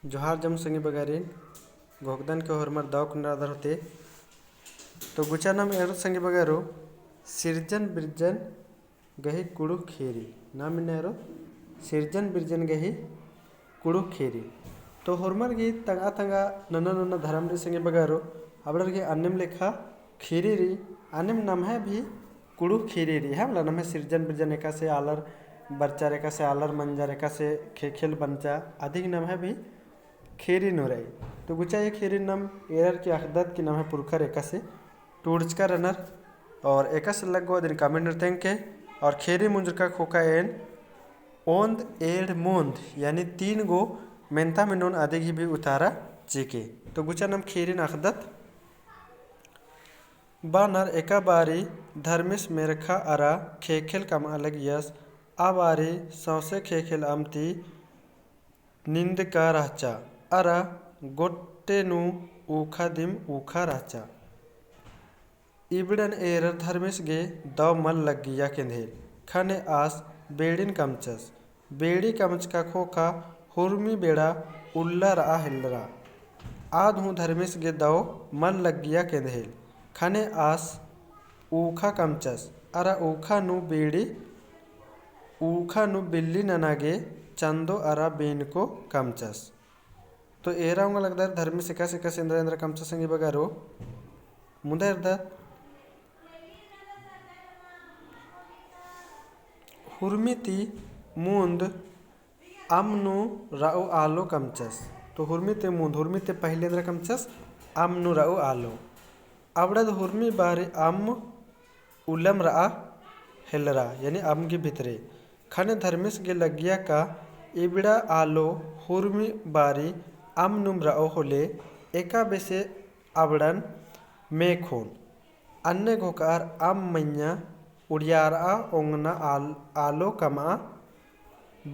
जोहार जम संगी बगारिन घोकदन के हरमर दाव कुंडादर होते तो गुचा नाम एर संगी बगारो सिरजन बिरजन गही कुड़ु खेरी नाम इन्हेरो सिरजन बिरजन गही कुड़ु खेरी तो हरमर गी तंगा तंगा नन्ना नन्ना धर्म री संगी बगारो अबड़र गी अन्यम लेखा खीरी री अन्यम नाम है भी कुड़ु खीरी री है मतलब नाम है सिरजन बिरजन एका से आलर बच्चा रेखा से आलर मंजा रेखा से खेल बंचा अधिक नाम है भी खेरी नोराई तो गुचा ये खेरी नाम एरर की अखदत की नाम है पुरखर एका से टूर्चका रनर और एका से लगो दिन कामेंडर तेंग के और खेरी मुंजर का खोका एन ओंद एड मोंद यानी 3 गो मेंता में नोन आदि ही भी उतारा चीके तो गुचा नाम खेरी अखदत बानर एका बारी धर्मिस मेरखा अरा खेखेल कम अलग यस आबारी सौसे खेखेल अमती निंद का राचा अरा गोट्टेनु ऊखा दिम ऊखा राचा इबड़न एरर धर्मिस गे दव मल लग गिया केंधेल खाने आस बेड़िन कमचस बेड़ी कमच का खोखा हुरमी बेड़ा उल्ला रा हिल्लरा आध हूँ धर्मिस गे दव मल लग गिया केंधेल खाने आस ऊखा कमचस अरा ऊखा नु बेड़ी ऊखा नु बिल्ली ननागे चंदो अरा बेन को कमचस तो एरा होंगे लगता है धर्मी सिका सिका से इंद्र कमचस संगी बगारो मुंदा इर्दा हुरमिती मुंद अमनु राउ आलो कमचस तो हुरमिते मुंद हुरमिते पहले इंद्र कमचस अमनु राउ आलो अबड़द हुरमी बारे अम उलम रा हेलरा यानी अम के भितरे खाने धर्मिस गे लगिया का इबड़ा आलो हुरमी बारी अम नुमराओ होले एका बेसे अबड़न मेखोन अन्य घोकार अम मैया उड़ियारा ओंगना आलो कमा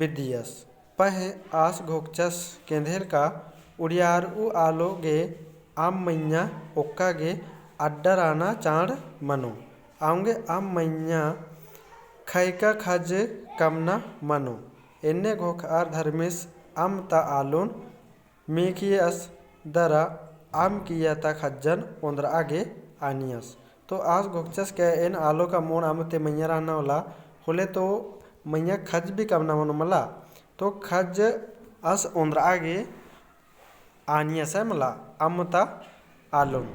विदियस पहे आस घोकचस केंधेल का उड़ियारू आलो गे अम मैया ओक्का गे अड्डराना चाड़ मनो आऊंगे अम मैया खैका खज कमना मनो एन्ने घोकार धर्मिस अम ता आलोन मेखियस दरा आम किया ता खज्जन ओंद्र आगे आनियस तो आज घोकचस के एन आलो का मोन आम ते मैया रहना वाला होले तो मैया खज भी कमना मनो मला तो खज अस ओंद्र आगे आनियस है मला अम ता आलोन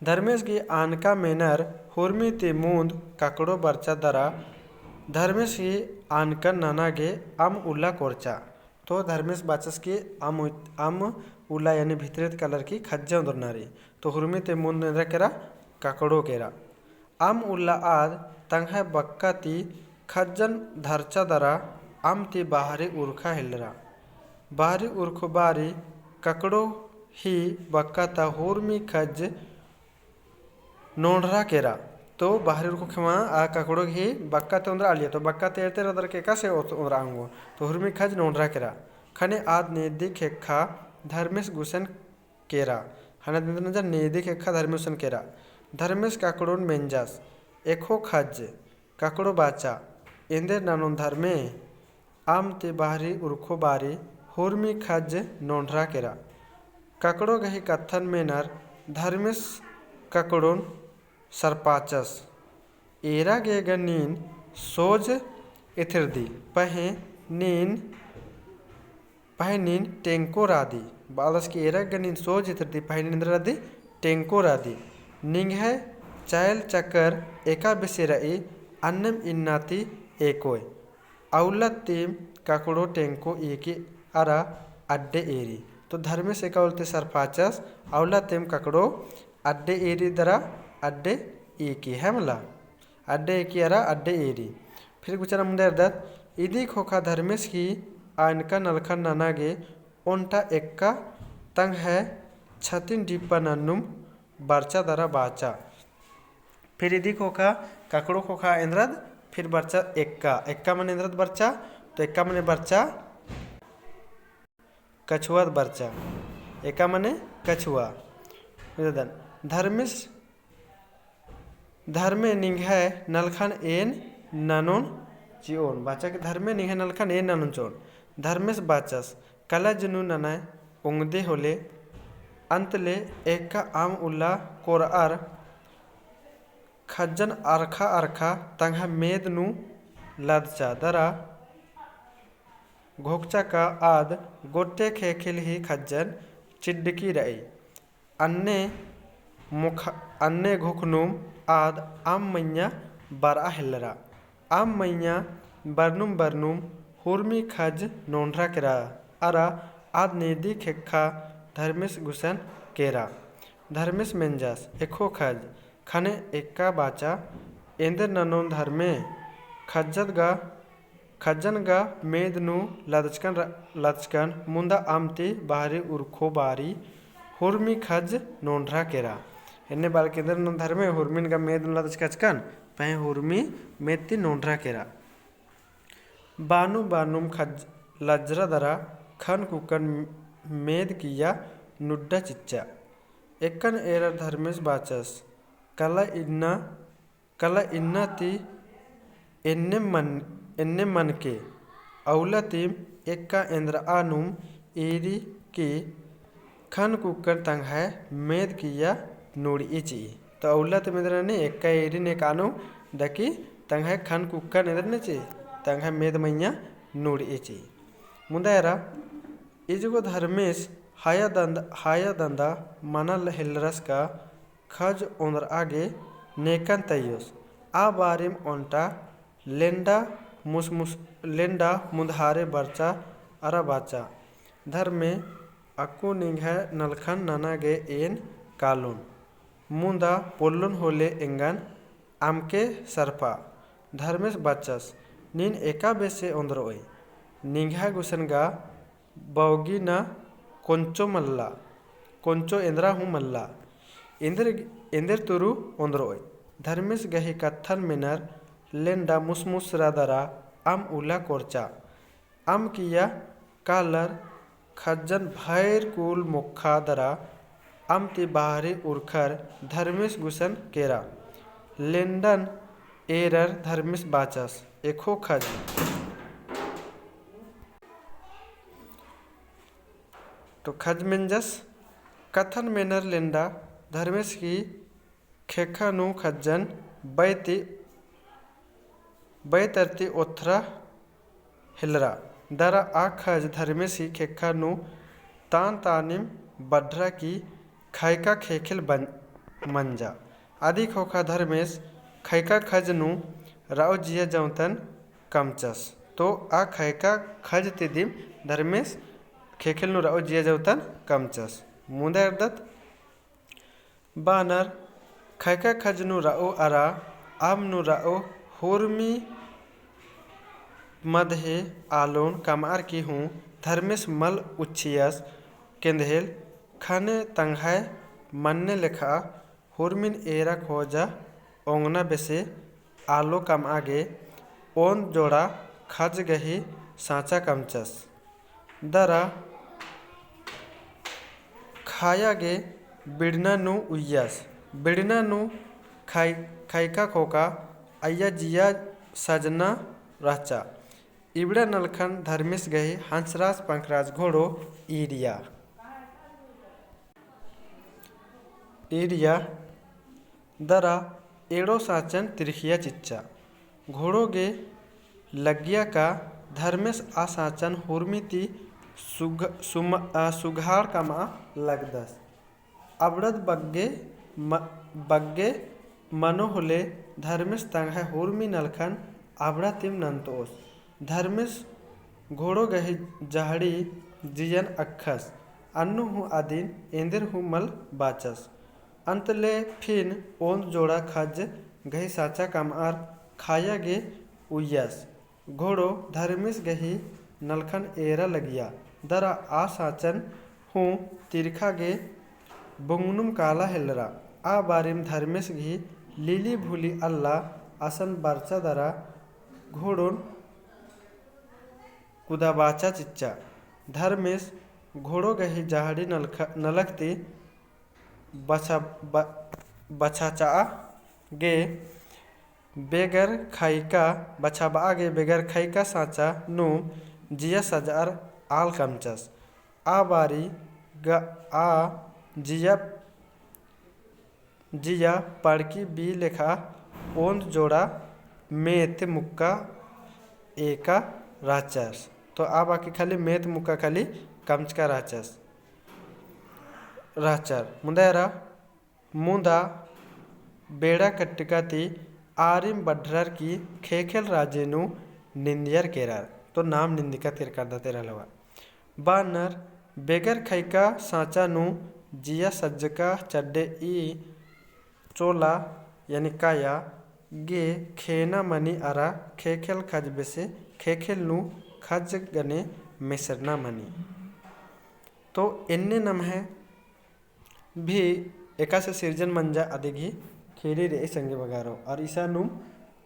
धर्मेश की आनका मेनर हुरमी ते मूंद काकड़ो बर्चा दरा धर्मेश की आनकन नाना गे अम उल्ला कोरचा तो धर्मेश बाचस की अम उल्ला यानी भितरेत कलर की खज्जा उदरनारी तो हुरमी ते मूंद नेन्द्र केरा काकड़ो केरा अम उल्ला आद तंग बक्का ती खज्जन धरचा दरा अम ती बाहरी उर्खा हिलरा बाहरी उर्खो बारी ककड़ो ही बक्का ता हुरमी खज नोंढरा केरा तो बाहरी उर्खो खमा आ ककड़ो ही बक्का ते उंद्रा आलिया तो बक्का तेरते रदर के का से उंद्रा आंगो तो हुरमी खज नोंढरा केरा खने आद नेदी खेखा धर्मेश गुसन केरा हने नजर नेदी खेखा धर्मेशन केरा धर्मेश काकड़ोन मेंजास एको खज काकड़ो बाचा इंदे नानोन धर्मे आम ते बाहरी उर्खो बारी हुरमी खज नोंढरा केरा काकड़ो गही कत्थन मेनर धर्मेश काकड़ोन सरपाचस एरा गेगा नीन सोज इथिरदी पहे नीन टेंको रादी बालस की एरा गनीन सोज इथिरदी पहे नीन रादी टेंको रादी निंग है चायल चक्कर एका बेसेराई अन्नम इन्नाती एकोय औला तीम काकड़ो टेंको एकी अरा अड्डे एरी तो धर्मेश एका उल्ते सरपाचस औला तीम काकड़ो अड्डे एरी दरा अड्डे एकी है मला अड्डे एकी अरा अड्डे एरी फिर कुछ मुंदे अर्दत इदी खोखा धर्मेश की आनका नलखन नानागे ओंटा एक्का तंग है छतिन डिप्पा नन्नुम बर्चा दरा बाचा फिर इदी खोखा काकड़ो खोखा इंद्रद फिर बर्चा एक्का मन इंद्रद बर्चा तो एक्का मने बर्चा कछुआ बर्चा एक्का मने कछुआ धर्मेश धर्मे निंघे नलखन एन ननोन चिओन बाचा के धर्मे निंघे नलखन एन ननोन चोन धर्मेश बाचस कला जनु ननाय उंगदे होले अंतले एका आम उल्ला कोरआर खज्जन आरखा आरखा तंगा मेद नु लदचा दरा घोकचा का आद गोटे खेखिल ही खज्जन चिड्डकी रई अन्ने घोखनुम आद आम मैया बरा हिलरा आम मैया बरनुम हुर्मी खज नोंढरा केरा अरा आद नेदी खेखा धर्मेश गुसन केरा धर्मेश मेंजास एको खज खने एक्का बाचा एंदर ननों धर्मे खज्जन गा मेद नु लदचकन मुंदा आमती बाहरी उर्खो बारी हुर्मी खज नोंढरा केरा इन्ने बाल केंद्र नु धर्मे हुर्मिन गा मेद नु लदचकन पह हुर्मी मेत्ती नोंढरा केरा बानुम खज लज्जरा दरा खन कुकन मेद किया नुड्डा चिच्चा एकन एरा धर्मेश बाचस कला इन्ना ती एन्ने मन के औला तीम एक्का इंद्र आनुम एरी की खन कुकन तंग है मेद किया नूड़ी इची तो औला तीम इंद्र ने एक्का एरी ने कानु दकी तंग है खन कुकन इंद्र ने ची तंग है मेद मैया नूड़ी इची मुंदायरा इजगो धर्मेश हाया दंदा मनल हिलरस का खज उंदर आगे नेकन तयोस आ बारिम ओंटा लेंडा मुंधारे बरचा अरा बाचा धर्मे अक्कू निंघा नलखन नना गे एन कालून मुंदा पोल्लुन होले इंगन आमके सरपा धर्मेश बचस नीन एका बेसे ओंदरोई निंघा गुसनगा बौगी न कोंचो इंद्रा हूँ मल्ला इंदर तुरु ओंदरोई धर्मेश गही कत्थन मिनर लेंडा मुसमुसरा दरा आम उला कोरचा आम किया कालर खज्जन भैर कुल मुखा दरा आम ती बाहरी उर्खर धर्मेश गुसन केरा लेंडन एरर धर्मेश बाचस एको खज तो खज मिंजस कथन मेनर लेंडा धर्मेश की खेखा नु खज्जन बैतरती ओथरा हिलरा दरा आ खज धर्मेश की खेखा नु तानिम बड्रा की खैका खेखिल मंजा आदि खोखा धर्मेश खैका खज नु राव जिया जौतन कमचस तो आ खैका खज तिदिम धर्मेश खेखिल नु राव जिया जौतन कमचस मुंदा दत्त बानर खैका खज नु राव अरा आम नु राव हुर्मी मधे आलोन कमार की हूँ धर्मेश मल उच्छियस केंदेल खने तंघाय मन्ने लेखा हुर्मिन एरा खोजा ओंगना बेसे आलो कम आगे ओन जोड़ा खज गही सांचा कमचस दरा खाया गे बिड़ना नु उयस बिड़ना नु खैका खोका अय्या जिया सजना राचा इबड़ा नलखन धर्मेश गही हंसराज पंखराज घोड़ो ईरिया दरा एड़ो साचन तिरखिया चिच्चा घोड़ो गे लगिया का धर्मेश आ साचन हुर्मिती सुघाड़ कमा लगदस अबड़द बग्गे मनो होले धर्मेश तंग हुर्मी नलखन आबड़ा तिम नंतोस धर्मेश घोड़ो गही जहड़ी जियन अखस अन्नु हूँ आदिन इंदिर हूँ मल बाचस अंतले फिन ओंद जोड़ा खज गही साचा कमार खाया गे उयस घोड़ो धर्मेश गही नलखन एरा लगिया दरा आ साचन हूँ तिरखा गे बुंगनुम काला हिलरा आ बारिम धर्मेश घी लीली भूली अल्लाह असन बरचा दरा घोड़ोन कुदाबाचा चिच्चा धर्मेश घोड़ो गही जहाड़ी नलखती बछाचा गे बेगर खैका साचा नु जिया सजार आल कमचस आ बारी ग आ जिया जिया पड़की बी लेखा ओंद जोड़ा मेत मुक्का एका राचस। तो आ बाकी खाली मेत मुक्का खाली कमचका राचस राचर मुंदेरा मुंदा बेड़ा कट्टिकाती आरिम बड्ढरर की खेखेल राजेनु निंदियर केरार। तो नाम निंदिका तेर करदा तेरा लवा बानर बेगर खैका सांचा नु जिया सज्जका चड्डे ई चोला यानी काया गे खेना मनी अरा खेखेल खज बेसे खेखेल नु खज गने मिसरना मनी। तो इन्ने नम है भी एका से सिरजन मंजा अदिगी खेरी रे संगे बगारो और ईसा नुम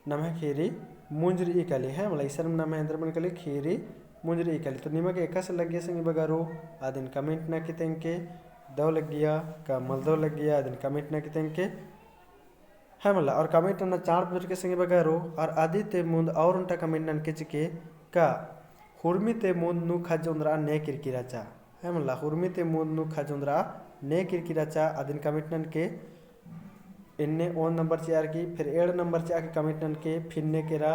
नम है खेरी मुंजरी इकली है मतलब ईसा नाम है इंद्र मन कली खेरी मुंजरी इकली। तो निमा के एका से लग गया संगे बगारो आदिन कमेंट ना कितें के दो लग गया का मल दो लग गया आदिन कमेंट ना कितें के है मला और कमेंट ना चार बज के संगे बगारो और आदि ते मुंद और उनटा कमेंट नन के चिके का हुर्मी ते मुंद नु खजुंद्रा ने किरकिराचा है मला हुर्मी ते मुंद नु खजुंद्रा ने किरकिराचा आदिन कमिटनन के इन्ने ओन नंबर से यार की फिर एड नंबर से आके कमिटनन के फिर ने केरा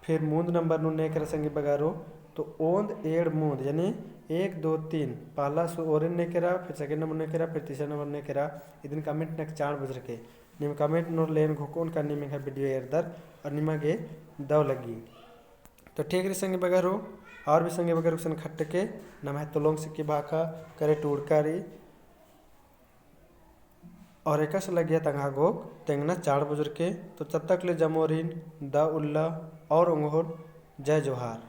फिर मूंद नंबर नु ने केरा संगे बगारो। तो ओंद एड मूंद यानी 1 2 3 पहला ओरिन ने केरा फिर सेकंड नंबर ने केरा फिर तीसरा नंबर ने केरा इदिन कमेंट नक चार बज के निम कमेंट नोर लेन घोकोन का निम का वीडियो एरदर और निमा गे दव लगी। तो ठीक रे संगे बगारो और भी संगे बगारो सन खट्ट के नम है तुलोंग सिक्की भाखा करे टूड़कारी और एक से लग गया तंगा गोग तेंगना चार बुजुर्ग के। तो तब तक ले जमोरिन द उल्ला और उंगोर जय जोहार।